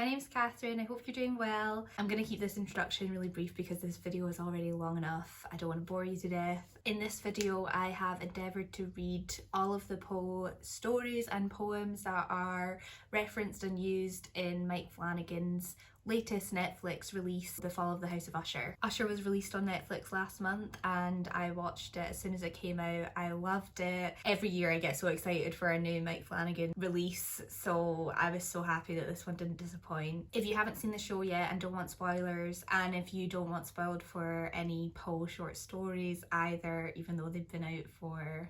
my name's Catherine. I hope you're doing well. I'm going to keep this introduction really brief because this video is already long enough. I don't want to bore you to death. In this video, I have endeavoured to read all of the Poe stories and poems that are referenced and used in Mike Flanagan's latest Netflix release, The Fall of the House of Usher. Usher was released on Netflix last month and I watched it as soon as it came out. I loved it. Every year I get so excited for a new Mike Flanagan release, so I was so happy that this one didn't disappoint. If you haven't seen the show yet and don't want spoilers, and if you don't want spoiled for any Poe short stories either, even though they've been out for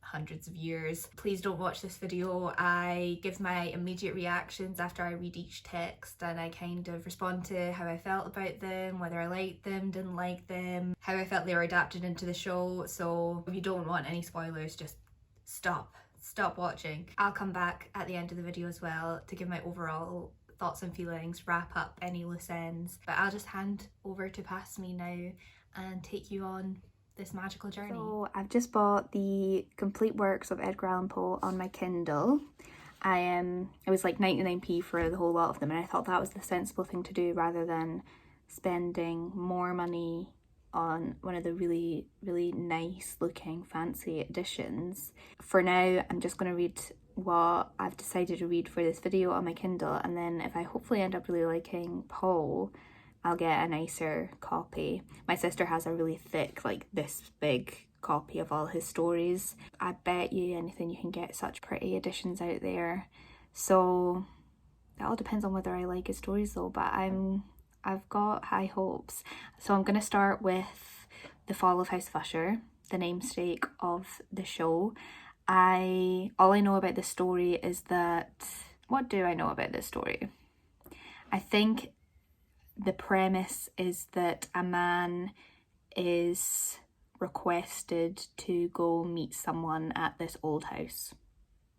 hundreds of years, please don't watch this video. I give my immediate reactions after I read each text and I kind of respond to how I felt about them, whether I liked them, didn't like them, how I felt they were adapted into the show. So if you don't want any spoilers, just stop watching. I'll come back at the end of the video as well to give my overall thoughts and feelings, wrap up any loose ends, but I'll just hand over to Past Me now and take you on this magical journey. So I've just bought the complete works of Edgar Allan Poe on my Kindle. It was like 99p for the whole lot of them, and I thought that was the sensible thing to do rather than spending more money on one of the really nice looking fancy editions. For now, I'm just going to read what I've decided to read for this video on my Kindle, and then if I hopefully end up really liking Poe, I'll get a nicer copy. My sister has a really thick, like this big copy of all his stories. I bet you anything you can get such pretty editions out there. So that all depends on whether I like his stories though, but I've got high hopes. So I'm gonna start with The Fall of House of Usher, the namesake of the show. All I know about this story is that, what do I know about this story? I think the premise is that a man is requested to go meet someone at this old house,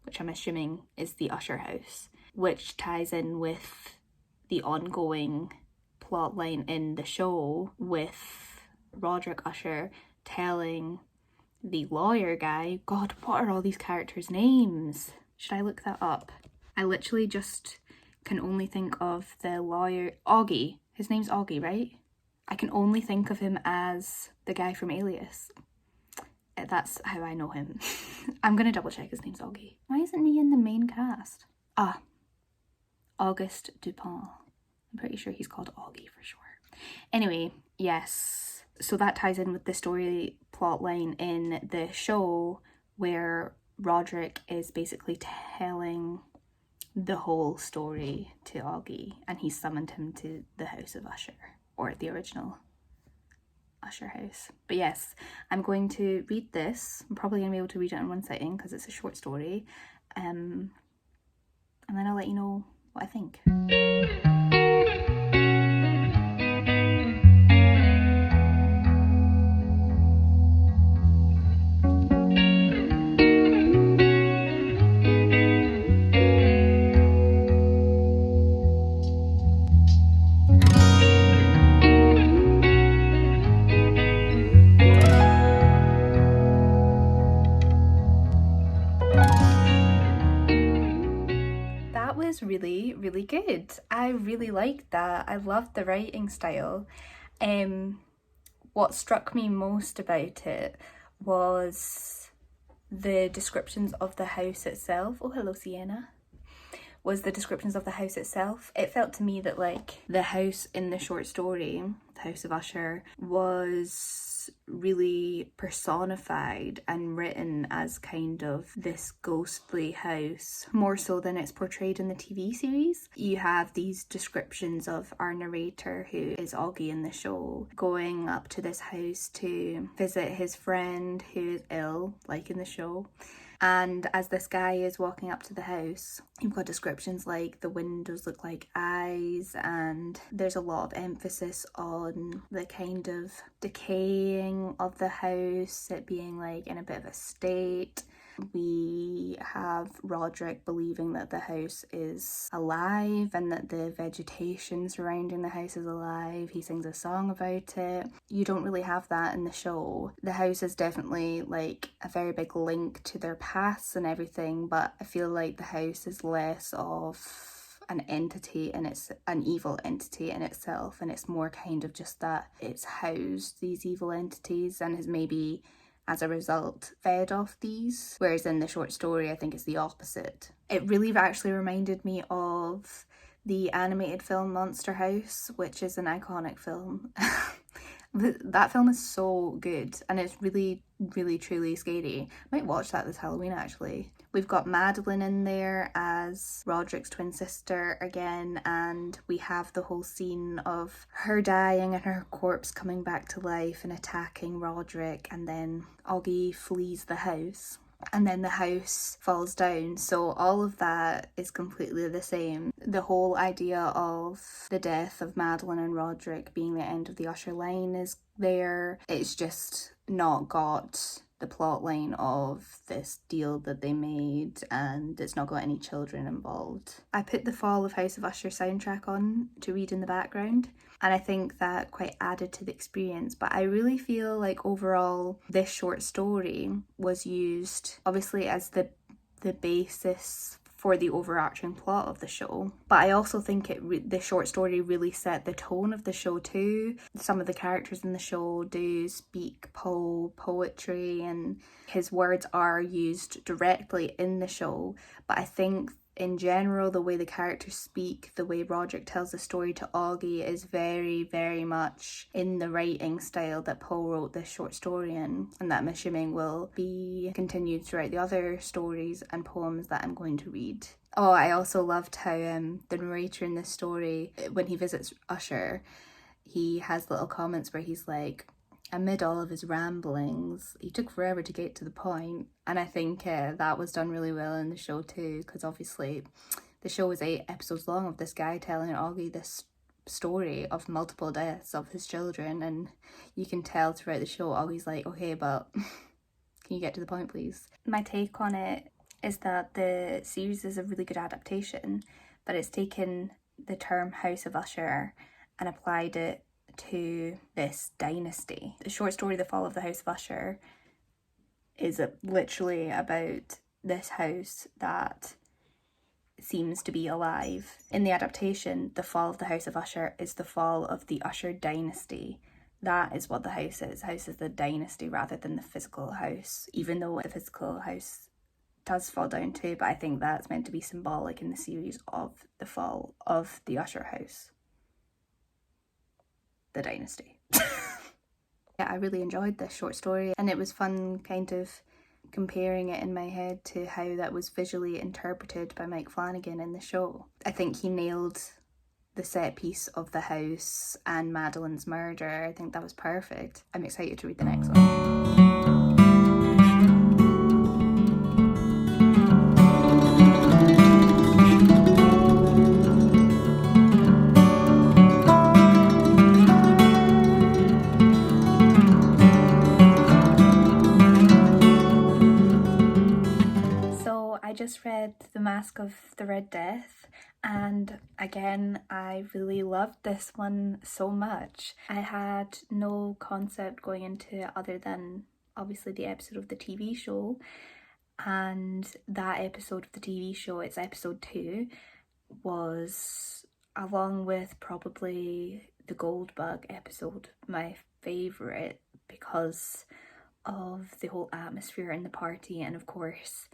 which I'm assuming is the Usher house, which ties in with the ongoing plot line in the show with Roderick Usher telling the lawyer guy, God, what are all these characters' names? Should I look that up? I literally just can only think of the lawyer, Augie. His name's Augie, right? I can only think of him as the guy from Alias. That's how I know him. I'm gonna double check his name's Augie. Why isn't he in the main cast? Auguste Dupont. I'm pretty sure he's called Augie for sure. Anyway, yes. So that ties in with the story plot line in the show where Roderick is basically telling the whole story to Augie, and he summoned him to the House of Usher, or the original Usher house. But yes, I'm going to read this. I'm probably going to be able to read it in one sitting because it's a short story, and then I'll let you know what I think. Really good. I really liked that. I loved the writing style. What struck me most about it was the descriptions of the house itself. Oh, hello, Sienna. Was the descriptions of the house itself. It felt to me that like the house in the short story, the House of Usher, was really personified and written as kind of this ghostly house, more so than it's portrayed in the TV series. You have these descriptions of our narrator, who is Augie in the show, going up to this house to visit his friend who is ill, like in the show. And as this guy is walking up to the house, you've got descriptions like the windows look like eyes, and there's a lot of emphasis on the kind of decaying of the house, it being like in a bit of a state. We have Roderick believing that the house is alive and that the vegetation surrounding the house is alive. He sings a song about it. You don't really have that in the show. The house is definitely like a very big link to their pasts and everything, but I feel like the house is less of an entity, and it's an evil entity in itself, and it's more kind of just that it's housed these evil entities and has maybe as a result fed off these, whereas in the short story I think it's the opposite. It really actually reminded me of the animated film Monster House, which is an iconic film. That film is so good, and it's really, really, truly scary. I might watch that this Halloween, actually. We've got Madeline in there as Roderick's twin sister again, and we have the whole scene of her dying and her corpse coming back to life and attacking Roderick, and then Augie flees the house. And then the house falls down, so all of that is completely the same. The whole idea of the death of Madeline and Roderick being the end of the Usher line is there. It's just not got the plot line of this deal that they made, and it's not got any children involved. I put the Fall of House of Usher soundtrack on to read in the background, and I think that quite added to the experience. But I really feel like overall this short story was used obviously as the basis for the overarching plot of the show, but I also think the short story really set the tone of the show too. Some of the characters in the show do speak poetry, and his words are used directly in the show, but I think in general the way the characters speak, the way Roderick tells the story to Augie is very, very much in the writing style that Poe wrote this short story in, and that I'm assuming will be continued throughout the other stories and poems that I'm going to read. Oh, I also loved how the narrator in this story, when he visits Usher, he has little comments where he's like, amid all of his ramblings, he took forever to get to the point. And I think that was done really well in the show too, because obviously the show is 8 episodes long of this guy telling Augie this story of multiple deaths of his children, and you can tell throughout the show Augie's like, okay, but can you get to the point please? My take on it is that the series is a really good adaptation, but it's taken the term House of Usher and applied it to this dynasty. The short story The Fall of the House of Usher is literally about this house that seems to be alive. In the adaptation, The Fall of the House of Usher is the fall of the Usher dynasty. That is what the house is. The house is the dynasty rather than the physical house, even though the physical house does fall down too, but I think that's meant to be symbolic in the series of the fall of the Usher house. The dynasty. Yeah, I really enjoyed this short story, and it was fun kind of comparing it in my head to how that was visually interpreted by Mike Flanagan in the show. I think he nailed the set piece of the house and Madeline's murder. I think that was perfect. I'm excited to read the next one. Just read The Masque of the Red Death, and again I really loved this one so much. I had no concept going into it other than obviously the episode of the TV show, and that episode of the TV show, it's episode 2, was, along with probably the Goldbug episode, my favourite because of the whole atmosphere in the party, and of course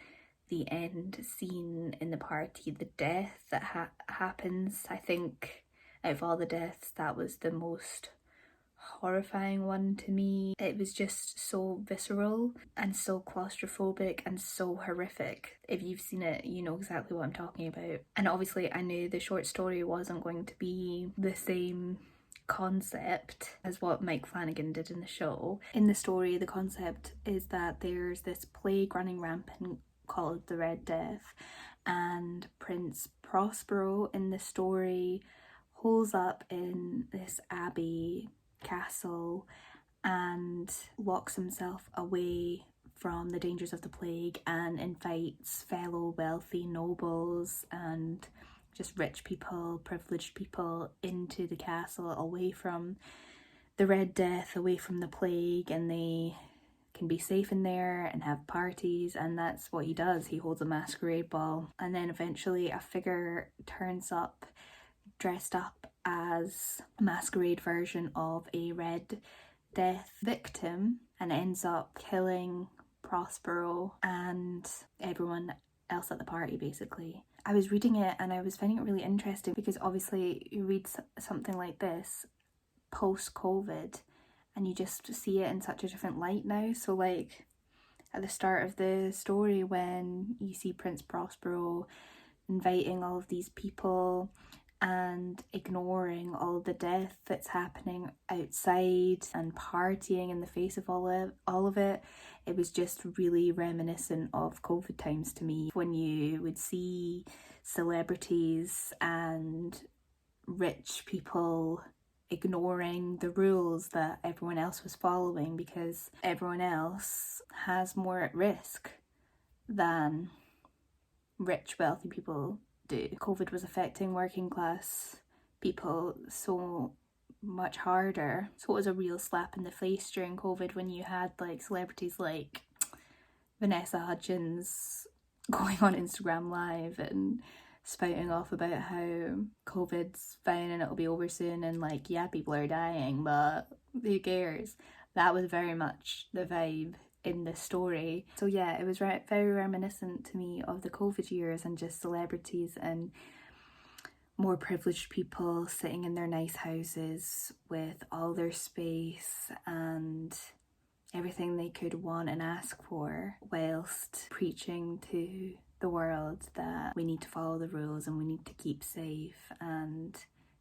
the end scene in the party, the death that happens. I think out of all the deaths, that was the most horrifying one to me. It was just so visceral and so claustrophobic and so horrific. If you've seen it, you know exactly what I'm talking about. And obviously I knew the short story wasn't going to be the same concept as what Mike Flanagan did in the show. In the story, the concept is that there's this plague running rampant called the Red Death, and Prince Prospero in the story holes up in this abbey castle and locks himself away from the dangers of the plague and invites fellow wealthy nobles and just rich people, privileged people into the castle away from the Red Death, away from the plague, and they can be safe in there and have parties, and that's what he does. He holds a masquerade ball, and then eventually a figure turns up dressed up as a masquerade version of a Red Death victim and ends up killing Prospero and everyone else at the party, basically. I was reading it and I was finding it really interesting because obviously you read something like this post-COVID and you just see it in such a different light now. So like at the start of the story, when you see Prince Prospero inviting all of these people and ignoring all the death that's happening outside and partying in the face of all of it, it was just really reminiscent of COVID times to me, when you would see celebrities and rich people ignoring the rules that everyone else was following because everyone else has more at risk than rich, wealthy people do. COVID was affecting working class people so much harder. So it was a real slap in the face during COVID when you had like celebrities like Vanessa Hudgens going on Instagram Live and spouting off about how COVID's fine and it'll be over soon, and like, yeah, people are dying, but who cares? That was very much the vibe in the story. So yeah, it was very reminiscent to me of the COVID years and just celebrities and more privileged people sitting in their nice houses with all their space and everything they could want and ask for, whilst preaching to the world that we need to follow the rules and we need to keep safe and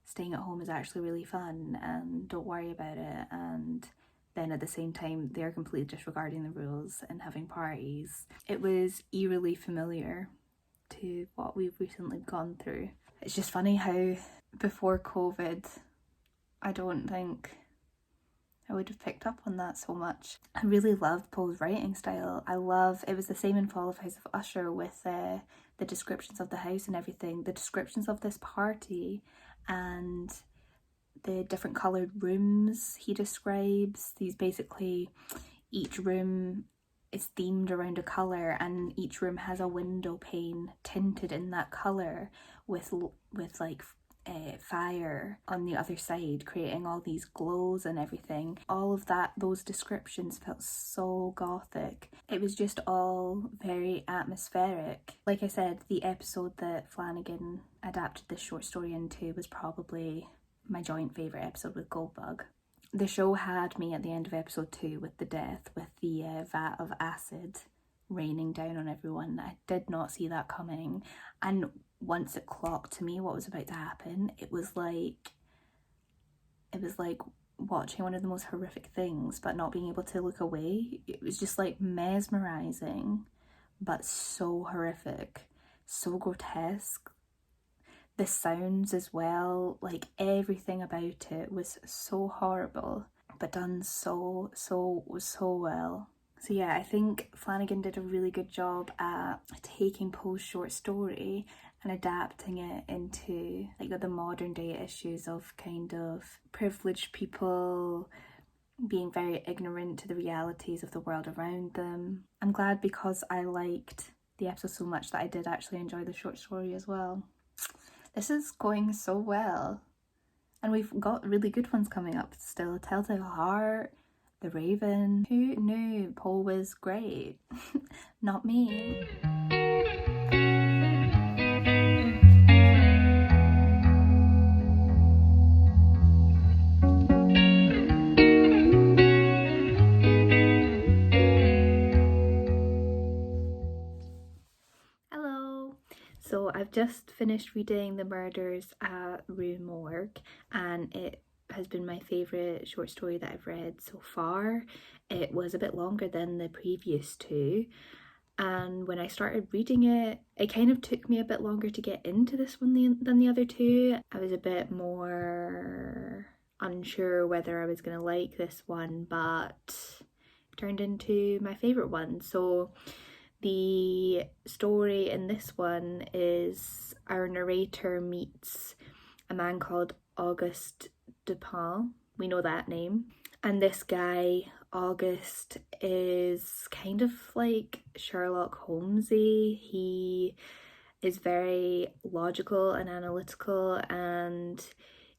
staying at home is actually really fun and don't worry about it. And then at the same time they're completely disregarding the rules and having parties. It was eerily familiar to what we've recently gone through. It's just funny how before COVID I don't think I would have picked up on that so much. I really loved Poe's writing style. It was the same in Fall of House of Usher with the descriptions of the house and everything, the descriptions of this party and the different coloured rooms he describes. These basically, each room is themed around a colour and each room has a window pane tinted in that colour with like fire on the other side, creating all these glows and everything. All of that, those descriptions felt so gothic. It was just all very atmospheric. Like I said, the episode that Flanagan adapted this short story into was probably my joint favourite episode with Goldbug. The show had me at the end of episode 2 with the death, with the vat of acid raining down on everyone. I did not see that coming, and once it clocked to me what was about to happen, it was like watching one of the most horrific things but not being able to look away. It was just like mesmerizing but so horrific, so grotesque. The sounds as well, like everything about it was so horrible but done so well. So yeah, I think Flanagan did a really good job at taking Poe's short story and adapting it into like the modern day issues of kind of privileged people being very ignorant to the realities of the world around them. I'm glad, because I liked the episode so much, that I did actually enjoy the short story as well. This is going so well. And we've got really good ones coming up still. Telltale Heart, The Raven. Who knew Poe was great? Not me. So I've just finished reading The Murders at Rue Morgue, and it has been my favourite short story that I've read so far. It was a bit longer than the previous two, and when I started reading it, it kind of took me a bit longer to get into this one than the other two. I was a bit more unsure whether I was going to like this one, but it turned into my favourite one. So the story in this one is our narrator meets a man called Auguste Dupin. We know that name. And this guy, August, is kind of like Sherlock Holmesy. He is very logical and analytical, and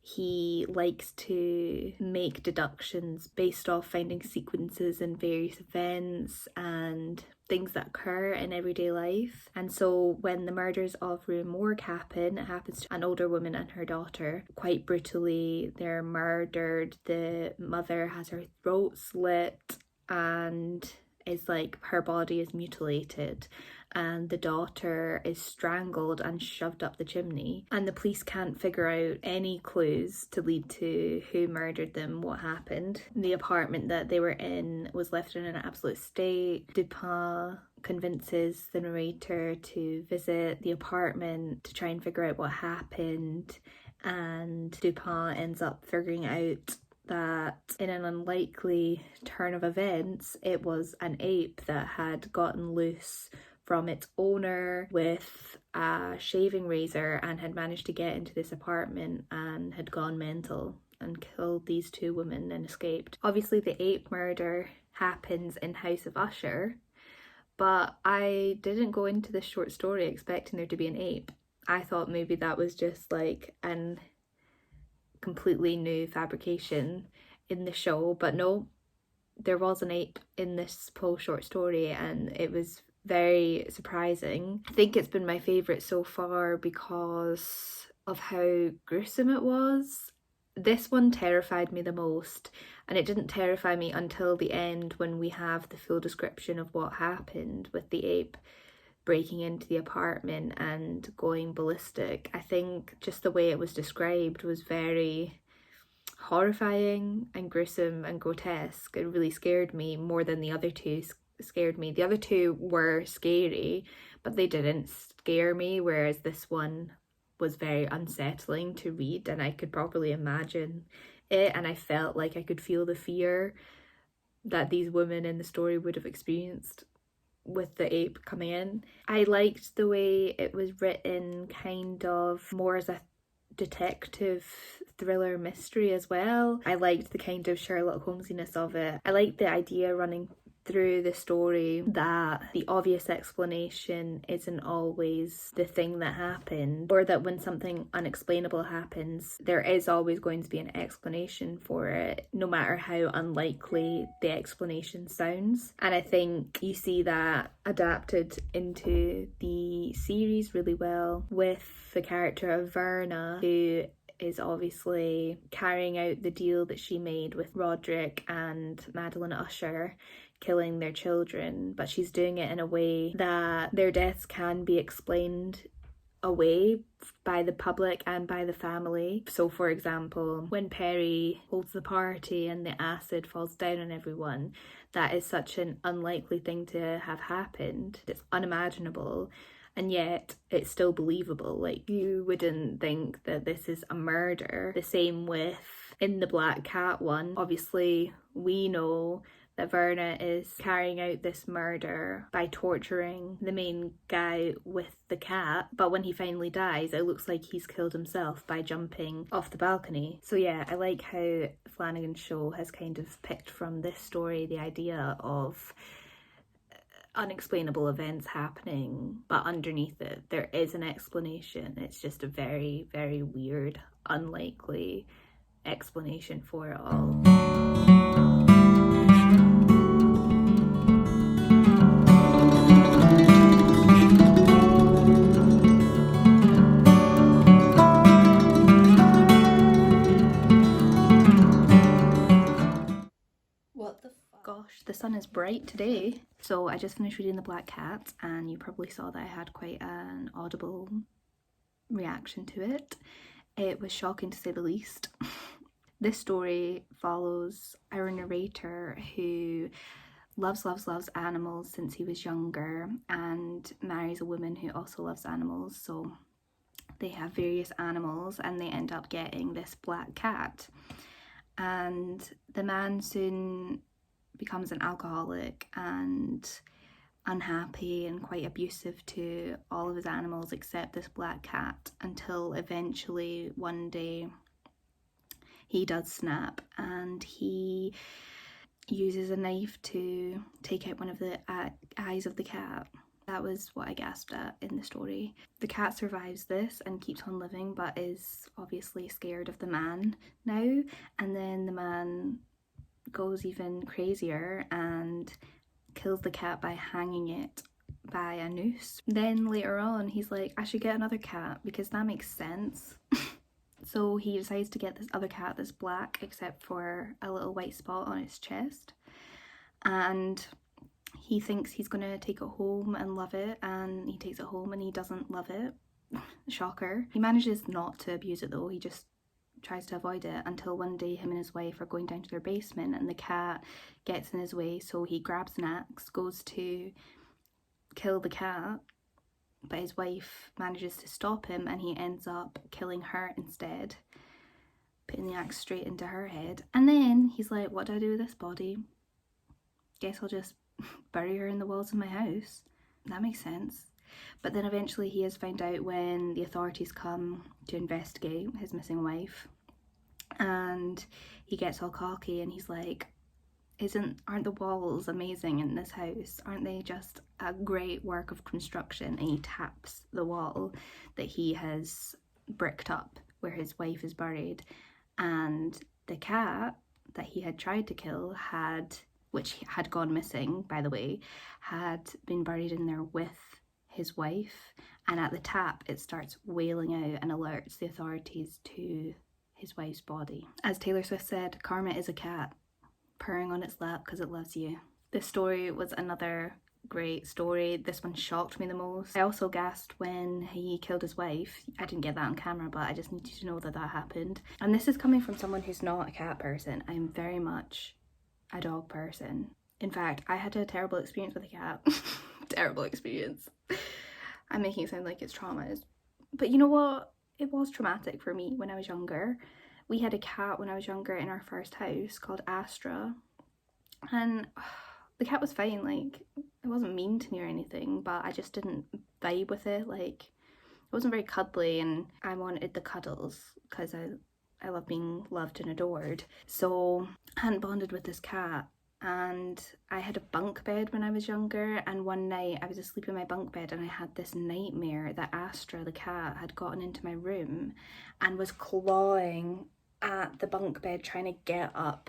he likes to make deductions based off finding sequences in various events and things that occur in everyday life. And so when the murders of Rue Morgue happen, it happens to an older woman and her daughter. Quite brutally, they're murdered. The mother has her throat slit and is like, her body is mutilated, and the daughter is strangled and shoved up the chimney, and the police can't figure out any clues to lead to who murdered them, what happened. The apartment that they were in was left in an absolute state. Dupin convinces the narrator to visit the apartment to try and figure out what happened, and Dupin ends up figuring out that in an unlikely turn of events, it was an ape that had gotten loose from its owner with a shaving razor and had managed to get into this apartment and had gone mental and killed these two women and escaped. Obviously, the ape murder happens in House of Usher, but I didn't go into this short story expecting there to be an ape. I thought maybe that was just like an completely new fabrication in the show, but no, there was an ape in this Poe short story, and it was very surprising. I think it's been my favourite so far because of how gruesome it was. This one terrified me the most, and it didn't terrify me until the end when we have the full description of what happened with the ape breaking into the apartment and going ballistic. I think just the way it was described was very horrifying and gruesome and grotesque. It really scared me more than the other two scared me. The other two were scary, but they didn't scare me, whereas this one was very unsettling to read, and I could properly imagine it, and I felt like I could feel the fear that these women in the story would have experienced with the ape coming in. I liked the way it was written, kind of more as a detective thriller mystery as well. I liked the kind of Sherlock Holmesiness of it. I liked the idea running through the story that the obvious explanation isn't always the thing that happened, or that when something unexplainable happens, there is always going to be an explanation for it, no matter how unlikely the explanation sounds. And I think you see that adapted into the series really well with the character of Verna, who is obviously carrying out the deal that she made with Roderick and Madeline Usher, killing their children, but she's doing it in a way that their deaths can be explained away by the public and by the family. So for example, when Perry holds the party and the acid falls down on everyone, that is such an unlikely thing to have happened. It's unimaginable, and yet it's still believable. Like, you wouldn't think that this is a murder. The same with in the Black Cat one. Obviously we know that Verna is carrying out this murder by torturing the main guy with the cat, but when he finally dies, it looks like he's killed himself by jumping off the balcony. So yeah, I like how Flanagan's show has kind of picked from this story the idea of unexplainable events happening, but underneath it there is an explanation. It's just a very, very weird, unlikely explanation for it all. Gosh, the sun is bright today. So I just finished reading The Black Cat, and you probably saw that I had quite an audible reaction to it. It was shocking to say the least. This story follows our narrator who loves animals since he was younger, and marries a woman who also loves animals. So they have various animals, and they end up getting this black cat. And the man soon becomes an alcoholic and unhappy and quite abusive to all of his animals except this black cat, until eventually one day he does snap, and he uses a knife to take out one of the eyes of the cat. That was what I gasped at in the story. The cat survives this and keeps on living, but is obviously scared of the man now, and then the man goes even crazier and kills the cat by hanging it by a noose. Then later on he's like, I should get another cat because that makes sense. So he decides to get this other cat that's black except for a little white spot on its chest, and he thinks he's gonna take it home and love it, and he takes it home and he doesn't love it. Shocker. He manages not to abuse it though, he just tries to avoid it until one day him and his wife are going down to their basement and the cat gets in his way, so he grabs an axe, goes to kill the cat, but his wife manages to stop him and he ends up killing her instead, putting the axe straight into her head. And then he's like, what do I do with this body? Guess I'll just bury her in the walls of my house. That makes sense. But then eventually he is found out when the authorities come to investigate his missing wife, and he gets all cocky and he's like, aren't the walls amazing in this house? Aren't they just a great work of construction? And he taps the wall that he has bricked up where his wife is buried, and the cat that he had tried to kill which had gone missing, by the way, had been buried in there with his wife, and at the tap it starts wailing out and alerts the authorities to his wife's body. As Taylor Swift said, karma is a cat purring on its lap because it loves you. This story was another great story. This one shocked me the most. I also gasped when he killed his wife. I didn't get that on camera, but I just need you to know that that happened. And this is coming from someone who's not a cat person. I'm very much a dog person. In fact, I had a terrible experience with a cat. Terrible experience. I'm making it sound like it's traumas. But you know what? It was traumatic for me when I was younger. We had a cat when I was younger in our first house called Astra, and the cat was fine, like it wasn't mean to me or anything, but I just didn't vibe with it. Like it wasn't very cuddly and I wanted the cuddles because I love being loved and adored. So I hadn't bonded with this cat, and I had a bunk bed when I was younger, and one night I was asleep in my bunk bed and I had this nightmare that Astra the cat had gotten into my room and was clawing at the bunk bed trying to get up,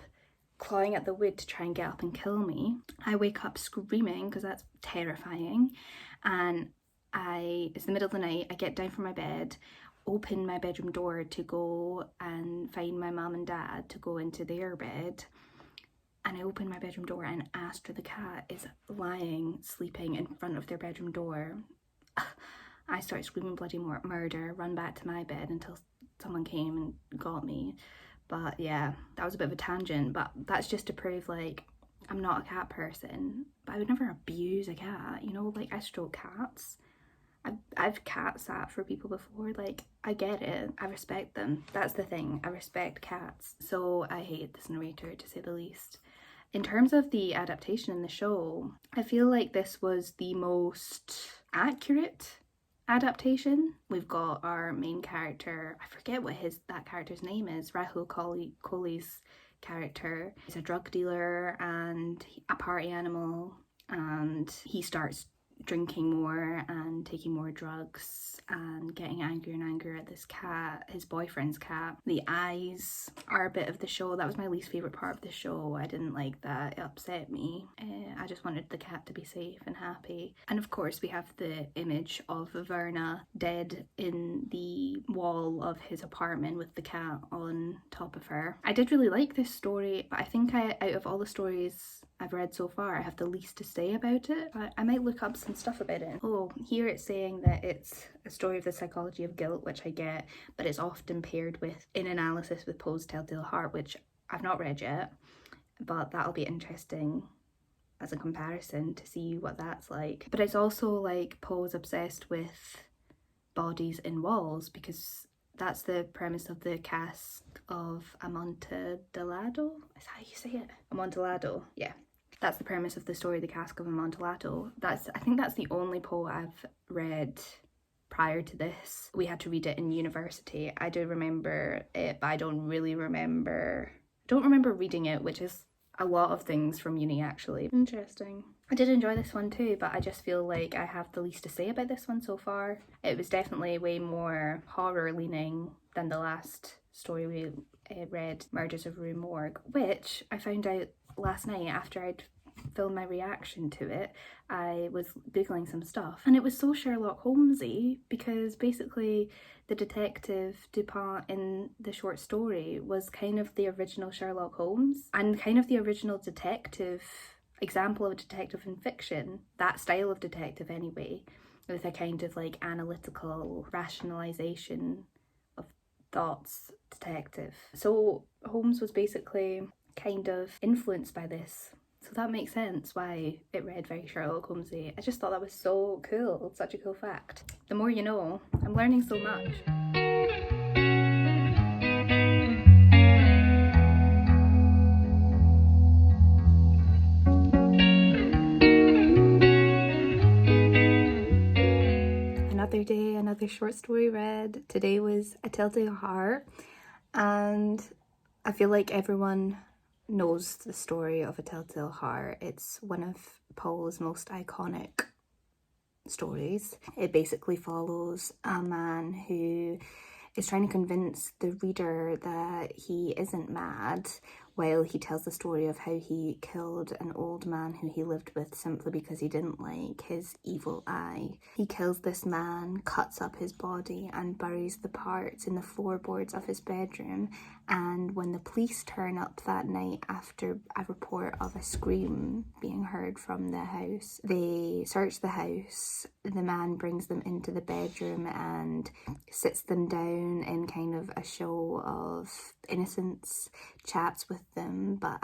clawing at the wood to try and get up and kill me. I wake up screaming because that's terrifying, and it's the middle of the night. I get down from my bed, open my bedroom door to go and find my mum and dad to go into their bed, and I open my bedroom door and Astra the cat is lying, sleeping in front of their bedroom door. I start screaming bloody murder, run back to my bed until someone came and got me. But yeah, that was a bit of a tangent, but that's just to prove like I'm not a cat person, but I would never abuse a cat, you know, like I stroke cats. I've cat sat for people before, like I get it, I respect them. That's the thing, I respect cats. So I hate this narrator to say the least. In terms of the adaptation in the show, I feel like this was the most accurate adaptation. We've got our main character, I forget what that character's name is, Rahul Kohli's character. He's a drug dealer and a party animal, and he starts drinking more and taking more drugs and getting angrier and angrier at this cat, his boyfriend's cat. The eyes are a bit of the show. That was my least favourite part of the show. I didn't like that. It upset me. I just wanted the cat to be safe and happy. And of course we have the image of Verna dead in the wall of his apartment with the cat on top of her. I did really like this story, but I think out of all the stories I've read so far, I have the least to say about it. I might look up some stuff about it. Oh, here it's saying that it's a story of the psychology of guilt, which I get, but it's often paired with an analysis with Poe's Telltale Heart, which I've not read yet, but that'll be interesting as a comparison to see what that's like. But it's also like Poe's obsessed with bodies in walls, because that's the premise of the Cask of Amontillado. Is that how you say it? Amontillado, yeah. That's the premise of the story, the Cask of Amontillado. I think that's the only Poe I've read prior to this. We had to read it in university. I do remember it, but I don't remember reading it, which is a lot of things from uni actually. Interesting. I did enjoy this one too, but I just feel like I have the least to say about this one so far. It was definitely way more horror leaning than the last story we read, Murders of Rue Morgue, which I found out last night after I'd filmed my reaction to it. I was googling some stuff and it was so Sherlock Holmesy, because basically the detective Dupin in the short story was kind of the original Sherlock Holmes and kind of the original detective example of a detective in fiction, that style of detective anyway, with a kind of like analytical rationalization of thoughts detective. So Holmes was basically kind of influenced by this. So that makes sense why it read very Sherlock Holmesy. I just thought that was so cool, such a cool fact. The more you know, I'm learning so much. Another day, another short story read. Today was A Telltale Heart, and I feel like everyone knows the story of A Telltale Heart. It's one of Paul's most iconic stories. It basically follows a man who is trying to convince the reader that he isn't mad, while he tells the story of how he killed an old man who he lived with simply because he didn't like his evil eye. He kills this man, cuts up his body and buries the parts in the floorboards of his bedroom, and when the police turn up that night after a report of a scream being heard from the house, they search the house. The man brings them into the bedroom and sits them down in kind of a show of innocence, chats with them, but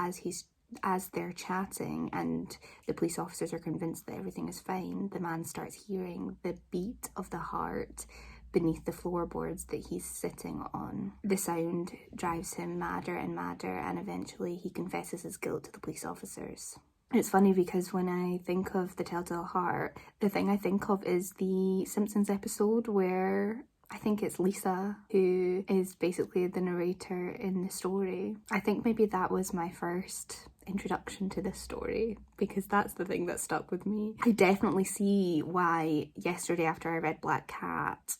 as they're chatting and the police officers are convinced that everything is fine, the man starts hearing the beat of the heart beneath the floorboards that he's sitting on. The sound drives him madder and madder, and eventually he confesses his guilt to the police officers. It's funny because when I think of The Telltale Heart, the thing I think of is the Simpsons episode where I think it's Lisa who is basically the narrator in the story. I think maybe that was my first introduction to this story, because that's the thing that stuck with me. I definitely see why yesterday after I read Black Cat,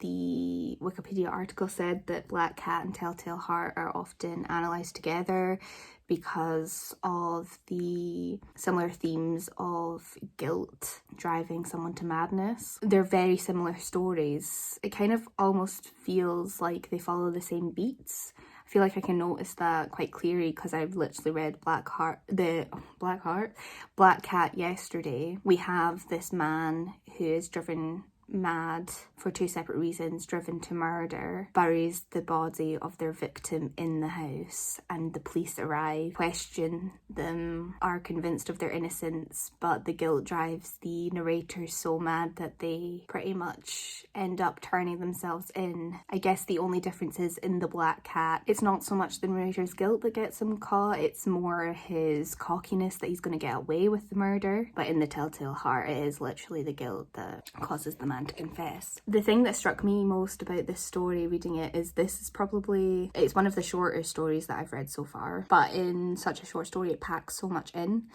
the Wikipedia article said that Black Cat and Telltale Heart are often analysed together because of the similar themes of guilt driving someone to madness. They're very similar stories. It kind of almost feels like they follow the same beats. I feel like I can notice that quite clearly because I've literally read Black Cat yesterday. We have this man who is driven mad for two separate reasons, driven to murder, buries the body of their victim in the house, and the police arrive, question them, are convinced of their innocence, but the guilt drives the narrators so mad that they pretty much end up turning themselves in. I guess the only difference is in the Black Cat, it's not so much the narrator's guilt that gets him caught, it's more his cockiness that he's going to get away with the murder. But in the Telltale Heart, it is literally the guilt that causes the man to confess. The thing that struck me most about this story reading it is it's one of the shorter stories that I've read so far, but in such a short story it packs so much in,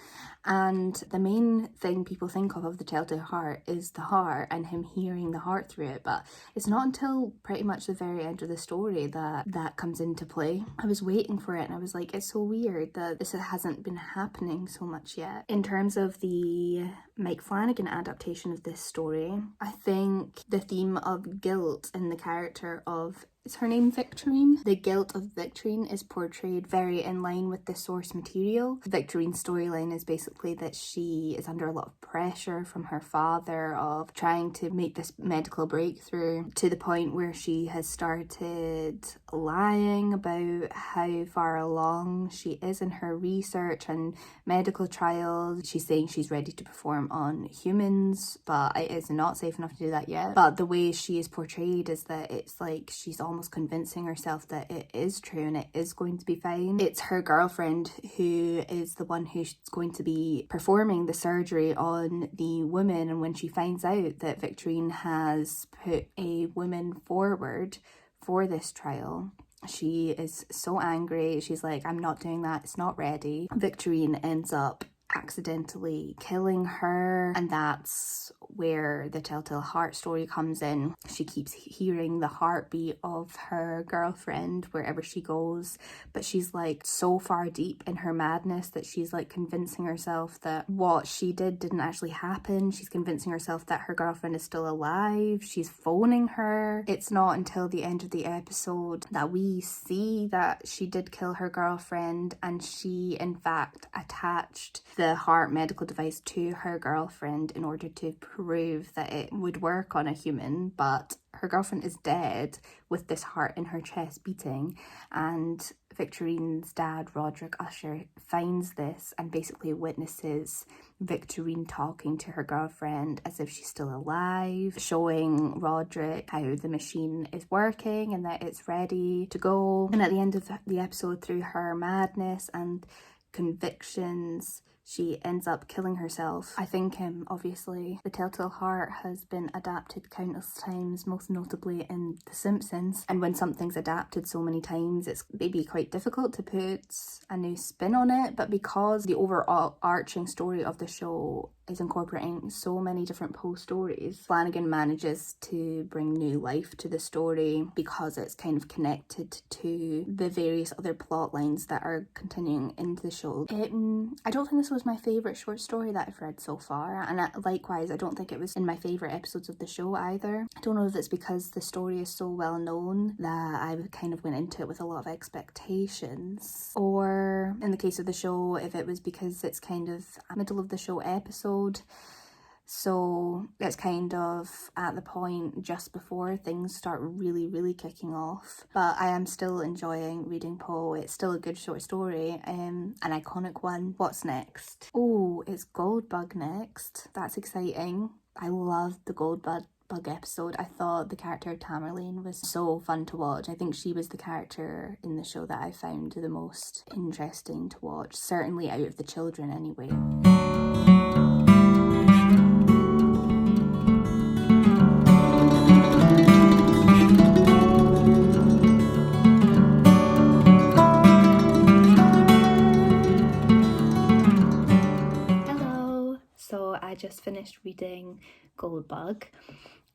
and the main thing people think of the Telltale Heart is the heart and him hearing the heart through it, but it's not until pretty much the very end of the story that comes into play. I was waiting for it and I was like, it's so weird that this hasn't been happening so much yet. In terms of the Mike Flanagan adaptation of this story, I think the theme of guilt in the character of, is her name Victorine? The guilt of Victorine is portrayed very in line with the source material. Victorine's storyline is basically that she is under a lot of pressure from her father of trying to make this medical breakthrough, to the point where she has started lying about how far along she is in her research and medical trials. She's saying she's ready to perform on humans, but it is not safe enough to do that yet. But the way she is portrayed is that it's like she's almost almost convincing herself that it is true and it is going to be fine. It's her girlfriend who is the one who's going to be performing the surgery on the woman, and when she finds out that Victorine has put a woman forward for this trial, she is so angry. She's like, I'm not doing that, it's not ready. Victorine ends up accidentally killing her, and that's where the Telltale Heart story comes in. She keeps hearing the heartbeat of her girlfriend wherever she goes, but she's like so far deep in her madness that she's like convincing herself that what she didn't actually happen. She's convincing herself that her girlfriend is still alive. She's phoning her. It's not until the end of the episode that we see that she did kill her girlfriend, and she in fact attached the heart medical device to her girlfriend in order to prove that it would work on a human, but her girlfriend is dead with this heart in her chest beating, and Victorine's dad, Roderick Usher, finds this and basically witnesses Victorine talking to her girlfriend as if she's still alive, showing Roderick how the machine is working and that it's ready to go. And at the end of the episode, through her madness and convictions, she ends up killing herself. I think obviously the Telltale Heart has been adapted countless times, most notably in The Simpsons, and when something's adapted so many times it's maybe quite difficult to put a new spin on it, but because the overall arching story of the show is incorporating so many different Poe stories, Flanagan manages to bring new life to the story because it's kind of connected to the various other plot lines that are continuing into the show. I don't think this was my favourite short story that I've read so far, and likewise I don't think it was in my favourite episodes of the show either. I don't know if it's because the story is so well known that I kind of went into it with a lot of expectations, or in the case of the show, if it was because it's kind of a middle of the show episode, so it's kind of at the point just before things start really kicking off. But I am still enjoying reading Poe. It's still a good short story, an iconic one. What's next? Oh, it's Goldbug next. That's exciting. I loved the Goldbug episode. I thought the character of Tamerlane was so fun to watch. I think she was the character in the show that I found the most interesting to watch, certainly out of the children anyway. So I just finished reading Goldbug,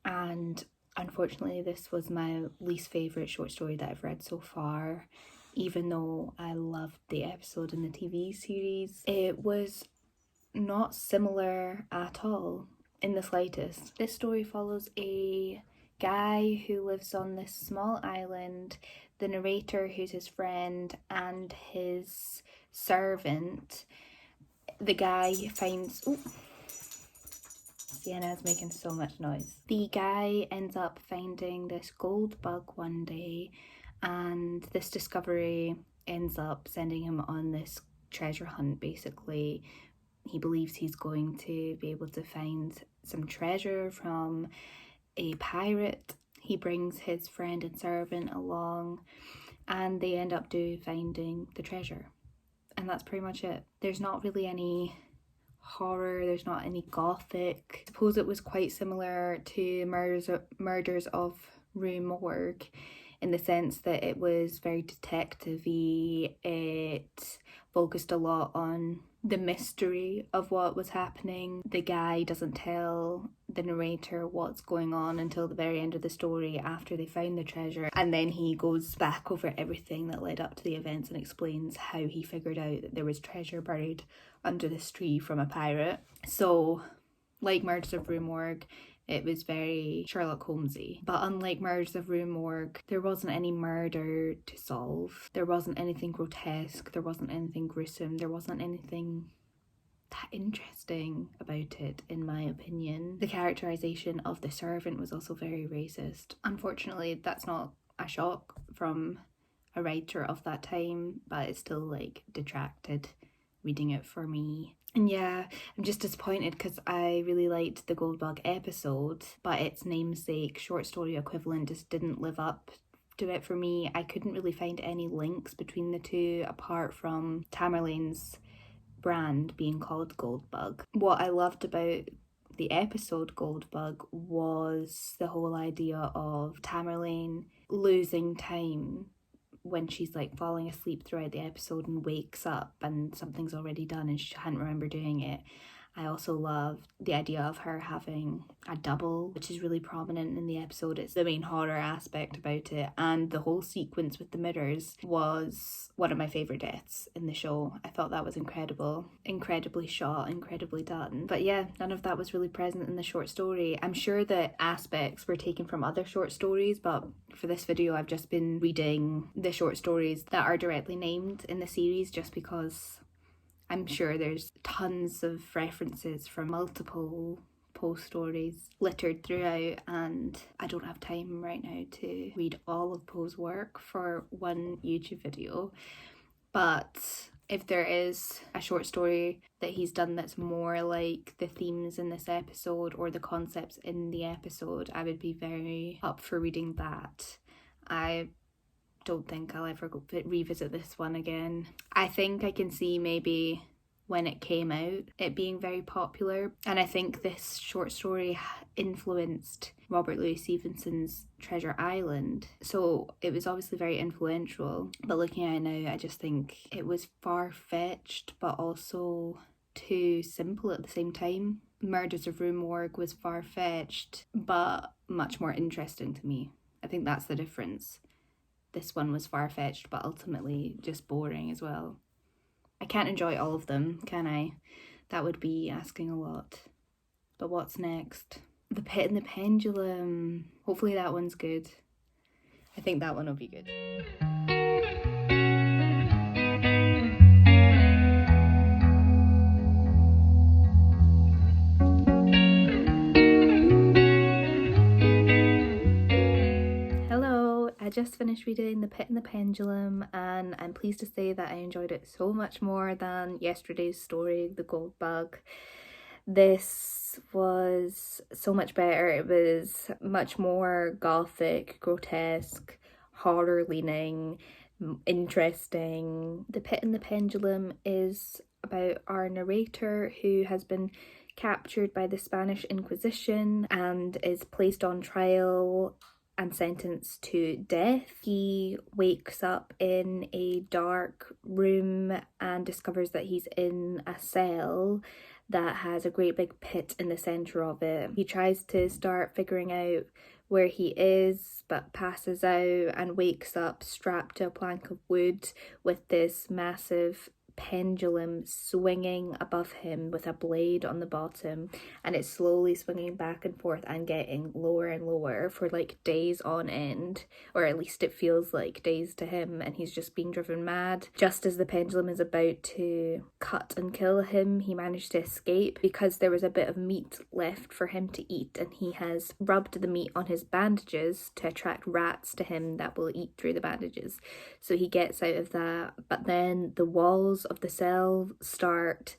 and unfortunately this was my least favourite short story that I've read so far, even though I loved the episode in the TV series. It was not similar at all in the slightest. This story follows a guy who lives on this small island, the narrator who's his friend, and his servant. The guy finds... Ooh. Sienna's making so much noise. The guy ends up finding this gold bug one day, and this discovery ends up sending him on this treasure hunt. Basically, he believes he's going to be able to find some treasure from a pirate. He brings his friend and servant along, and they end up finding the treasure. And that's pretty much it. There's not really any horror, there's not any gothic. I suppose it was quite similar to Murders of Rue Morgue in the sense that it was very detective-y. It focused a lot on the mystery of what was happening. The guy doesn't tell the narrator what's going on until the very end of the story after they found the treasure, and then he goes back over everything that led up to the events and explains how he figured out that there was treasure buried under this tree from a pirate. So, like Murders of Rue Morgue, it was very Sherlock Holmesy. But unlike Murders of Rue Morgue, there wasn't any murder to solve. There wasn't anything grotesque. There wasn't anything gruesome. There wasn't anything that interesting about it, in my opinion. The characterization of the servant was also very racist. Unfortunately, that's not a shock from a writer of that time, but it's still like detracted reading it for me. And yeah, I'm just disappointed because I really liked the Goldbug episode, but its namesake short story equivalent just didn't live up to it for me. I couldn't really find any links between the two apart from Tamerlane's brand being called Goldbug. What I loved about the episode Goldbug was the whole idea of Tamerlane losing time when she's like falling asleep throughout the episode and wakes up and something's already done and she hadn't remembered doing it. I also love the idea of her having a double, which is really prominent in the episode. It's the main horror aspect about it, and the whole sequence with the mirrors was one of my favourite deaths in the show. I thought that was incredible, incredibly shot, incredibly done. But yeah, none of that was really present in the short story. I'm sure that aspects were taken from other short stories, but for this video I've just been reading the short stories that are directly named in the series just because I'm sure there's tons of references from multiple Poe stories littered throughout, and I don't have time right now to read all of Poe's work for one YouTube video. But if there is a short story that he's done that's more like the themes in this episode or the concepts in the episode, I would be very up for reading that. I don't think I'll ever revisit this one again. I think I can see maybe when it came out it being very popular, and I think this short story influenced Robert Louis Stevenson's Treasure Island, so it was obviously very influential. But looking at it now, I just think it was far-fetched but also too simple at the same time. Murders of Rue Morgue was far-fetched but much more interesting to me. I think that's the difference. This one was far-fetched but ultimately just boring as well. I can't enjoy all of them, can I? That would be asking a lot. But what's next? The Pit and the Pendulum. Hopefully that one's good. I think that one will be good. I just finished reading The Pit and the Pendulum, and I'm pleased to say that I enjoyed it so much more than yesterday's story, The Goldbug. This was so much better. It was much more gothic, grotesque, horror leaning, interesting. The Pit and the Pendulum is about our narrator who has been captured by the Spanish Inquisition and is placed on trial and sentenced to death. He wakes up in a dark room and discovers that he's in a cell that has a great big pit in the centre of it. He tries to start figuring out where he is, but passes out and wakes up strapped to a plank of wood with this massive pendulum swinging above him with a blade on the bottom, and it's slowly swinging back and forth and getting lower and lower for like days on end, or at least it feels like days to him, and he's just being driven mad. Just as the pendulum is about to cut and kill him, he managed to escape because there was a bit of meat left for him to eat, and he has rubbed the meat on his bandages to attract rats to him that will eat through the bandages. So he gets out of that, but then the walls of the cell start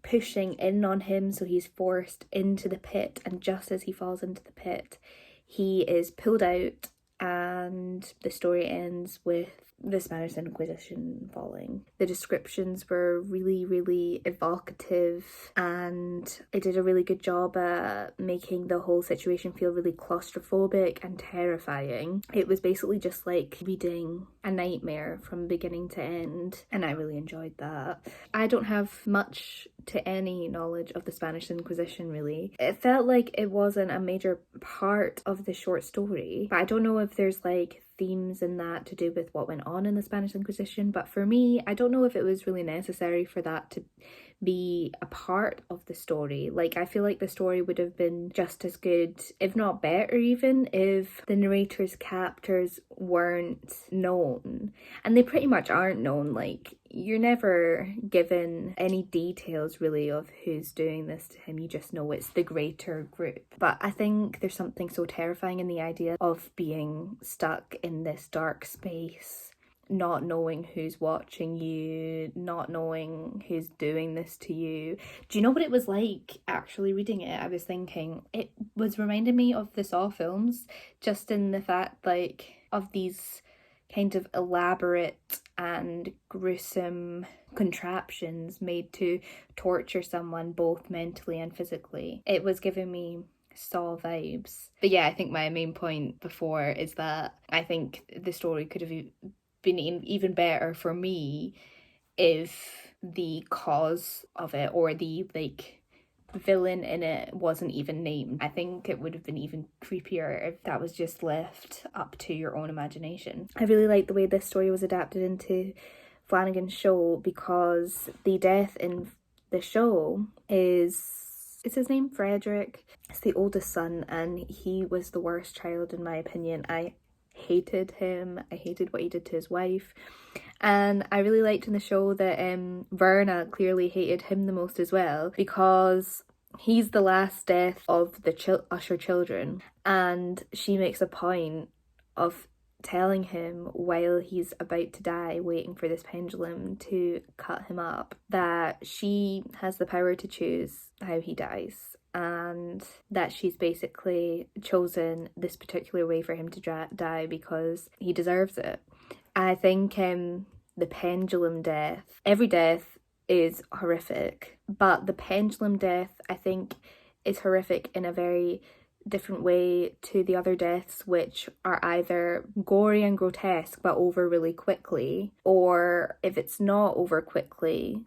pushing in on him, so he's forced into the pit, and just as he falls into the pit he is pulled out, and the story ends with the Spanish Inquisition falling. The descriptions were really, really evocative, and it did a really good job at making the whole situation feel really claustrophobic and terrifying. It was basically just like reading a nightmare from beginning to end, and I really enjoyed that. I don't have much to any knowledge of the Spanish Inquisition, really. It felt like it wasn't a major part of the short story, but I don't know if there's like themes in that to do with what went on in the Spanish Inquisition, but for me, I don't know if it was really necessary for that to be a part of the story. Like, I feel like the story would have been just as good, if not better even, if the narrator's captors weren't known. And they pretty much aren't known. Like, you're never given any details really of who's doing this to him. You just know it's the greater group. But I think there's something so terrifying in the idea of being stuck in this dark space, not knowing who's watching you, not knowing who's doing this to you. Do you know what it was like actually reading it? I was thinking it was reminding me of the Saw films, just in the fact like of these kind of elaborate and gruesome contraptions made to torture someone both mentally and physically. It was giving me Saw vibes. But yeah, I think my main point before is that I think the story could have been even better for me if the cause of it or the villain in it wasn't even named. I think it would have been even creepier if that was just left up to your own imagination. I really like the way this story was adapted into Flanagan's show, because the death in the show is his name Frederick. It's the oldest son, and he was the worst child in my opinion. I hated him. I hated what he did to his wife. And I really liked in the show that Verna clearly hated him the most as well, because he's the last death of the Usher children, and she makes a point of telling him while he's about to die, waiting for this pendulum to cut him up, that she has the power to choose how he dies, and that she's basically chosen this particular way for him to die because he deserves it. I think the pendulum death, every death is horrific, but the pendulum death, I think, is horrific in a very different way to the other deaths, which are either gory and grotesque but over really quickly, or if it's not over quickly,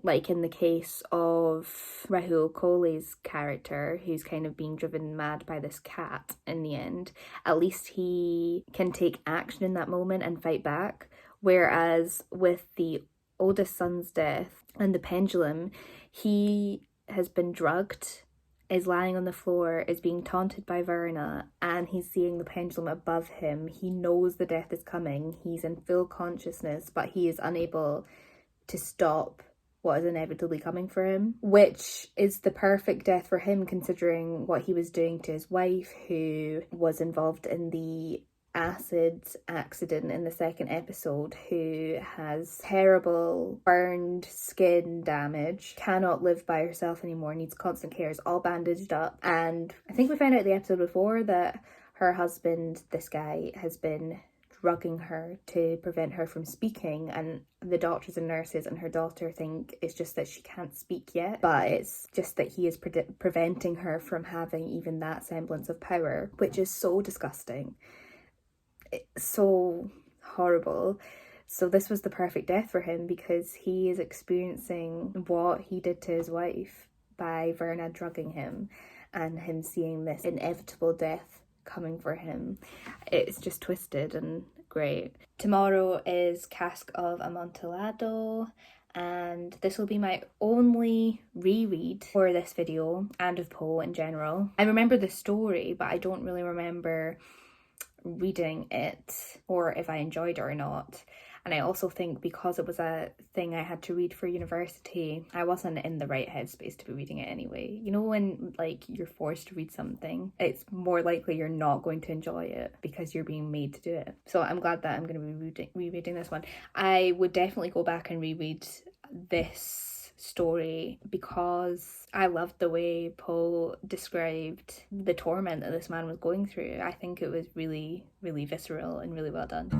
like in the case of Rahul Kohli's character, who's kind of being driven mad by this cat in the end, at least he can take action in that moment and fight back. Whereas with the oldest son's death and the pendulum, he has been drugged, is lying on the floor, is being taunted by Verna, and he's seeing the pendulum above him. He knows the death is coming. He's in full consciousness, but he is unable to stop what is inevitably coming for him, which is the perfect death for him considering what he was doing to his wife, who was involved in the acid accident in the second episode, who has terrible burned skin damage, cannot live by herself anymore, needs constant care, is all bandaged up. And I think we found out the episode before that her husband, this guy, has been drugging her to prevent her from speaking, and the doctors and nurses and her daughter think it's just that she can't speak yet, but it's just that he is preventing her from having even that semblance of power, which is so disgusting. It's so horrible. So this was the perfect death for him, because he is experiencing what he did to his wife by Verna drugging him and him seeing this inevitable death coming for him. It's just twisted and great. Tomorrow is Cask of Amontillado, and this will be my only reread for this video and of Poe in general. I remember the story, but I don't really remember reading it or if I enjoyed it or not. And I also think because it was a thing I had to read for university, I wasn't in the right headspace to be reading it anyway. You know, when like you're forced to read something, it's more likely you're not going to enjoy it because you're being made to do it. So I'm glad that I'm going to be rereading this one. I would definitely go back and reread this story because I loved the way Poe described the torment that this man was going through. I think it was really, really visceral and really well done.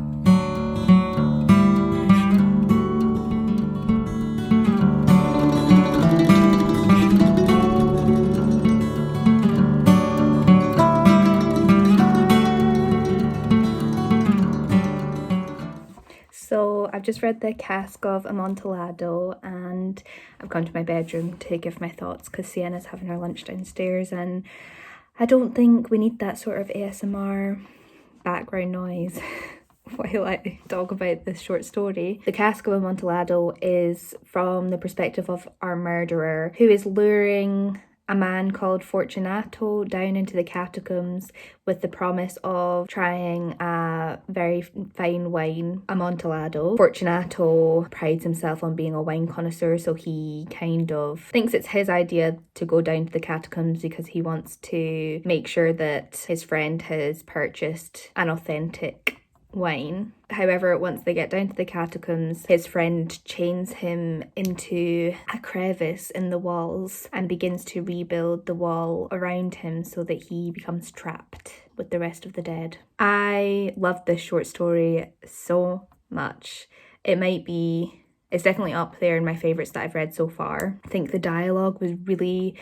So I've just read the Cask of Amontillado and I've gone to my bedroom to give my thoughts because Sienna's having her lunch downstairs, and I don't think we need that sort of ASMR background noise while I talk about this short story. The Cask of Amontillado is from the perspective of our murderer, who is luring a man called Fortunato down into the catacombs with the promise of trying a very fine wine, Amontillado. Fortunato prides himself on being a wine connoisseur, so he kind of thinks it's his idea to go down to the catacombs because he wants to make sure that his friend has purchased an authentic wine. However, once they get down to the catacombs, his friend chains him into a crevice in the walls and begins to rebuild the wall around him so that he becomes trapped with the rest of the dead. I loved this short story so much. It's definitely up there in my favourites that I've read so far. I think the dialogue was really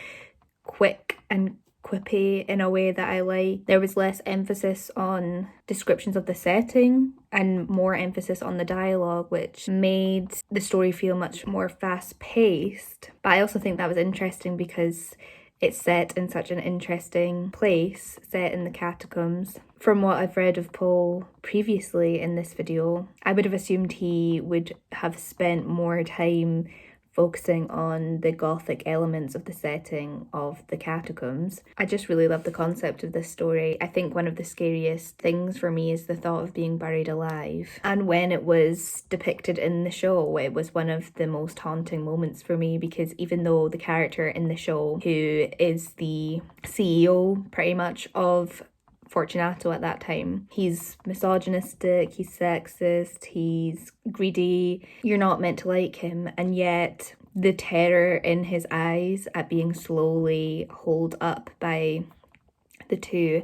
quick and quippy in a way that I like. There was less emphasis on descriptions of the setting and more emphasis on the dialogue, which made the story feel much more fast-paced. But I also think that was interesting because it's set in such an interesting place, set in the catacombs. From what I've read of Poe previously in this video, I would have assumed he would have spent more time focusing on the gothic elements of the setting of the catacombs. I just really love the concept of this story. I think one of the scariest things for me is the thought of being buried alive. And when it was depicted in the show, it was one of the most haunting moments for me, because even though the character in the show, who is the CEO pretty much of Fortunato at that time, he's misogynistic, he's sexist, he's greedy, you're not meant to like him, and yet the terror in his eyes at being slowly holed up by the two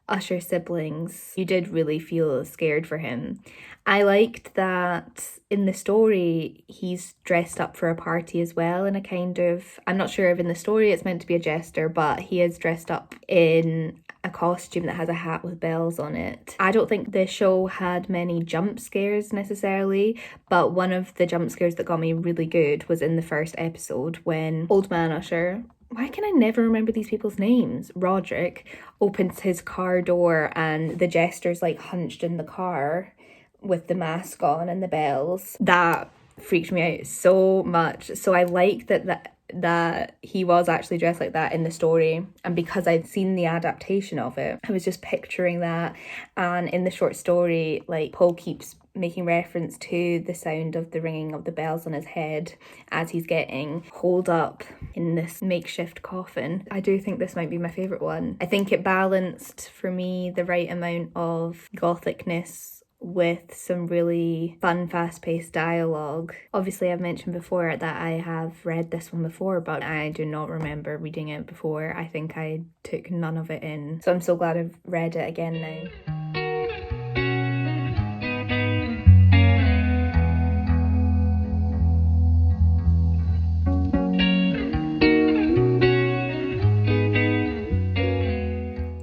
Usher siblings, you did really feel scared for him. I liked that in the story he's dressed up for a party as well in a kind of, I'm not sure if in the story it's meant to be a jester, but he is dressed up in a costume that has a hat with bells on it. I don't think the show had many jump scares necessarily, but one of the jump scares that got me really good was in the first episode when Old Man Usher, why can I never remember these people's names? Roderick opens his car door and the jester's like hunched in the car with the mask on and the bells. That freaked me out so much. So I like that he was actually dressed like that in the story, and because I'd seen the adaptation of it, I was just picturing that. And in the short story, like, Poe keeps making reference to the sound of the ringing of the bells on his head as he's getting holed up in this makeshift coffin. I do think this might be my favourite one. I think it balanced for me the right amount of gothicness with some really fun, fast-paced dialogue. Obviously, I've mentioned before that I have read this one before, but I do not remember reading it before. I think I took none of it in. So I'm so glad I've read it again now.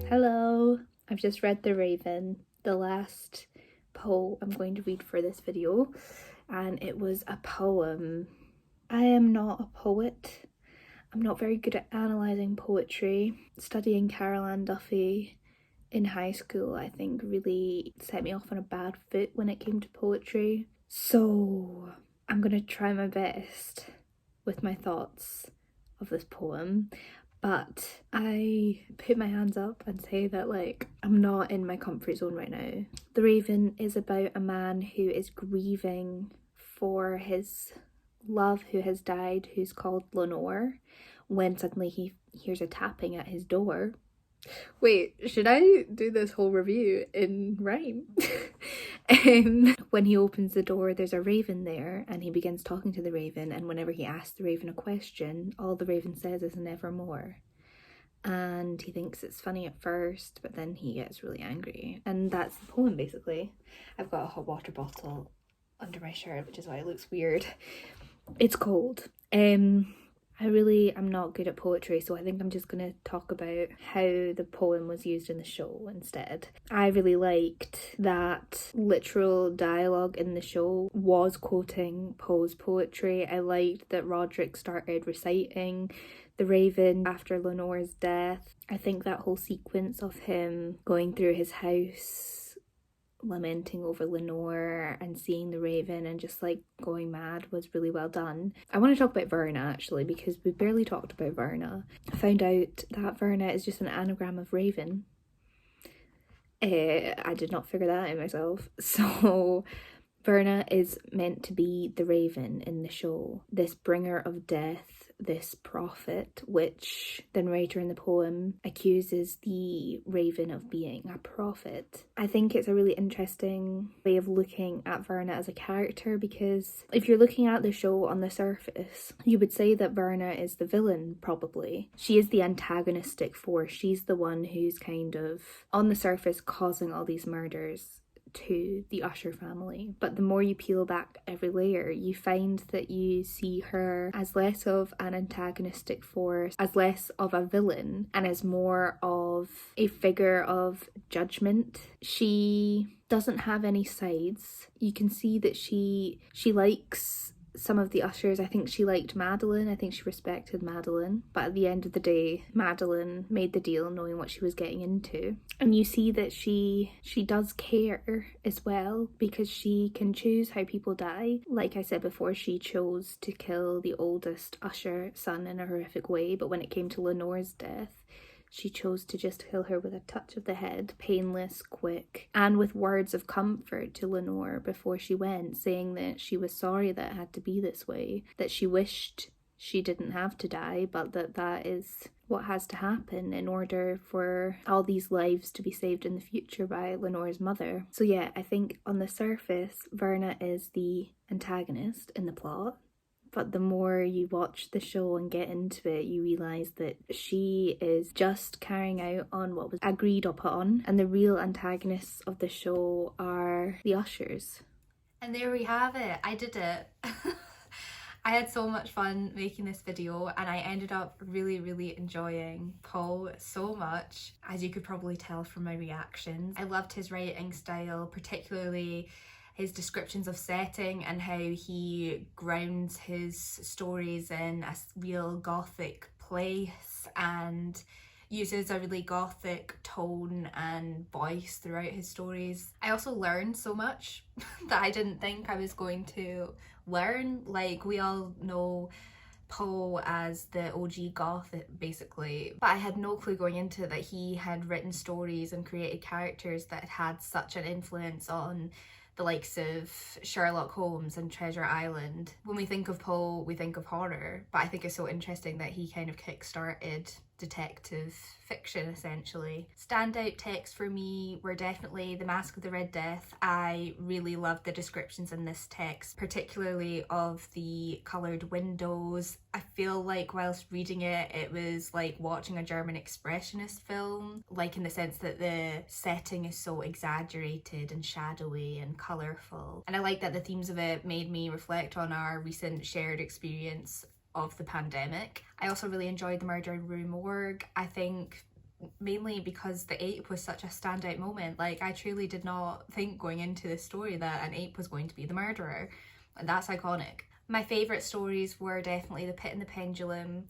Hello! I've just read The Raven, the last Poe I'm going to read for this video, and it was a poem. I am not a poet. I'm not very good at analysing poetry. Studying Carol Ann Duffy in high school, I think, really set me off on a bad foot when it came to poetry. So I'm gonna try my best with my thoughts of this poem. But I put my hands up and say that, like, I'm not in my comfort zone right now. The Raven is about a man who is grieving for his love who has died, who's called Lenore, when suddenly he hears a tapping at his door. Wait, should I do this whole review in rhyme? When he opens the door, there's a raven there, and he begins talking to the raven, and whenever he asks the raven a question, all the raven says is nevermore. And he thinks it's funny at first, but then he gets really angry. And that's the poem, basically. I've got a hot water bottle under my shirt, which is why it looks weird. It's cold. I really am not good at poetry, so I think I'm just going to talk about how the poem was used in the show instead. I really liked that literal dialogue in the show was quoting Poe's poetry. I liked that Roderick started reciting The Raven after Lenore's death. I think that whole sequence of him going through his house, lamenting over Lenore and seeing the raven and just like going mad was really well done. I want to talk about Verna actually, because we barely talked about Verna. I found out that Verna is just an anagram of raven. I did not figure that out myself. So Verna is meant to be the raven in the show, this bringer of death this prophet, which the narrator in the poem accuses the raven of being a prophet. I think it's a really interesting way of looking at Verna as a character, because if you're looking at the show on the surface, you would say that Verna is the villain, probably. She is the antagonistic force. She's the one who's kind of, on the surface, causing all these murders to the Usher family. But the more you peel back every layer, you find that you see her as less of an antagonistic force, as less of a villain, and as more of a figure of judgment. She doesn't have any sides. You can see that she likes some of the Ushers. I think she liked Madeline. I think she respected Madeline. But at the end of the day, Madeline made the deal knowing what she was getting into. And you see that she does care as well, because she can choose how people die. Like I said before, she chose to kill the oldest Usher son in a horrific way. But when it came to Lenore's death, she chose to just kill her with a touch of the head, painless, quick, and with words of comfort to Lenore before she went, saying that she was sorry that it had to be this way, that she wished she didn't have to die, but that is what has to happen in order for all these lives to be saved in the future by Lenore's mother. So yeah, I think on the surface, Verna is the antagonist in the plot. But the more you watch the show and get into it, you realise that she is just carrying out on what was agreed upon, and the real antagonists of the show are the Ushers. And there we have it. I did it. I had so much fun making this video, and I ended up really enjoying Paul so much, as you could probably tell from my reactions. I loved his writing style, particularly his descriptions of setting and how he grounds his stories in a real gothic place and uses a really gothic tone and voice throughout his stories. I also learned so much that I didn't think I was going to learn. Like, we all know Poe as the OG goth, basically, but I had no clue going into it that he had written stories and created characters that had such an influence on the likes of Sherlock Holmes and Treasure Island. When we think of Poe, we think of horror, but I think it's so interesting that he kind of kick-started detective fiction, essentially. Standout texts for me were definitely The Masque of the Red Death. I really loved the descriptions in this text, particularly of the coloured windows. I feel like whilst reading it, it was like watching a German expressionist film, like in the sense that the setting is so exaggerated and shadowy and colourful. And I like that the themes of it made me reflect on our recent shared experience of the pandemic. I also really enjoyed the Murders of Rue Morgue. I think mainly because the ape was such a standout moment. Like, I truly did not think going into this story that an ape was going to be the murderer, and that's iconic. My favourite stories were definitely The Pit and the Pendulum.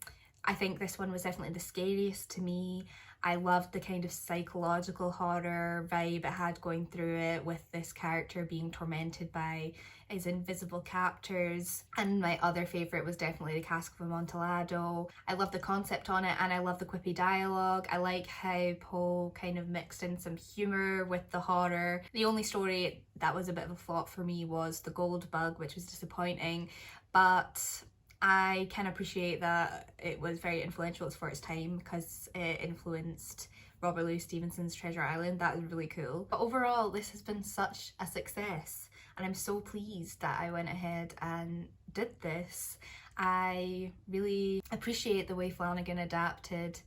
I think this one was definitely the scariest to me. I loved the kind of psychological horror vibe it had going through it, with this character being tormented by his invisible captors. And my other favourite was definitely the Cask of Amontillado. I love the concept on it, and I love the quippy dialogue. I like how Poe kind of mixed in some humour with the horror. The only story that was a bit of a flop for me was the Goldbug, which was disappointing, but I can appreciate that it was very influential for its time because it influenced Robert Louis Stevenson's Treasure Island. That was really cool. But overall, this has been such a success, and I'm so pleased that I went ahead and did this. I really appreciate the way Flanagan adapted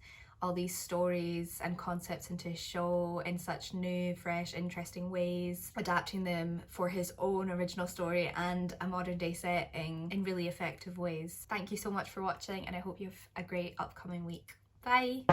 all these stories and concepts into his show in such new, fresh, interesting ways, adapting them for his own original story and a modern day setting in really effective ways. Thank you so much for watching, and I hope you have a great upcoming week. Bye!